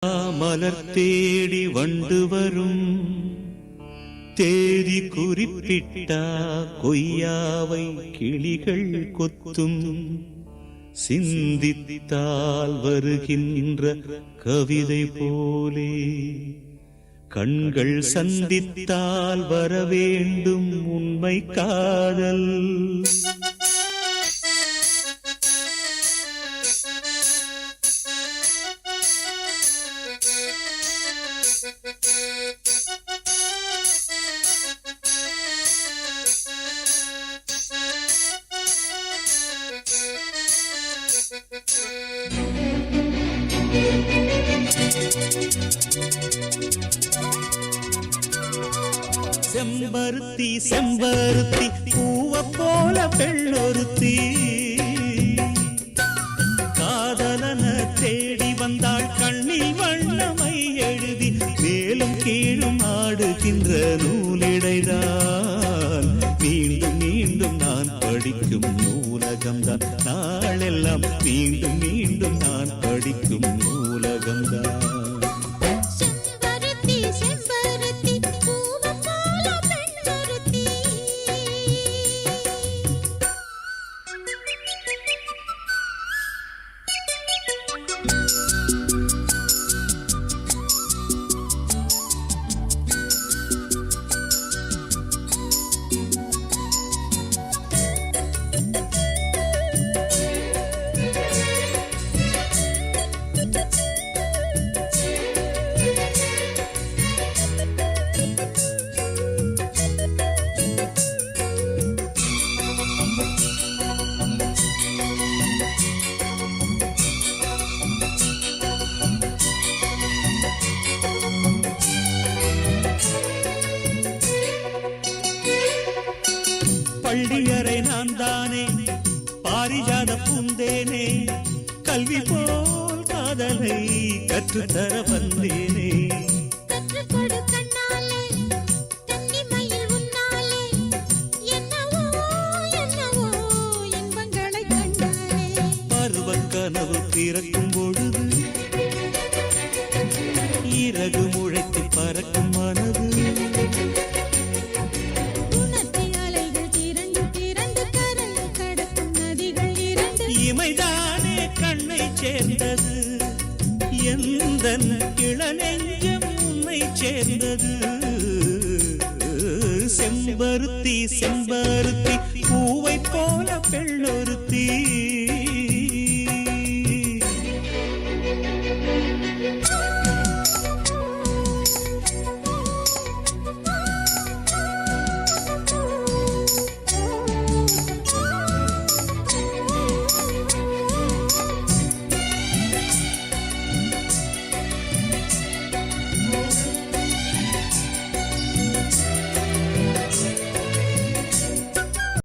மலர் தேடி வண்டு வரும் தேதி குறிப்பிட்டா கொய்யாவை கிளிகள் கொத்தும் சிந்தித்தால் வருகின்ற கவிதை போலே கண்கள் சந்தித்தால் வரவேண்டும் உண்மை காதல். செம்பருத்தி செம்பருத்தி பூவ போல பெண்ணொருத்தி காதலன தேடி வந்தாள் கண்ணில் வண்ணமை எழுதி மேலும் கீழும் ஆடுகின்ற நூலிடைதான் மீண்டும் மீண்டும் நான் படிக்கும் நூலகம்தான் நாளெல்லாம் மீண்டும் மீண்டும் நான் படிக்கும் நூலகம்தான். பள்ளியறை நான் தானே பாரிஜாத பூந்தேனே கல்வி போல் காதலை கற்றுத்தர வந்தேனே. பருவக் கனவு பிறக்கும் பொழுது இறகு முளைத்து பறக்கும் மனது இமைதானே கண்ணை சேர்ந்தது எந்தன் இளநெஞ்சம் உன்னை சேர்ந்தது. செம்பருத்தி செம்பருத்தி பூவை போல பெண்ணொருத்தி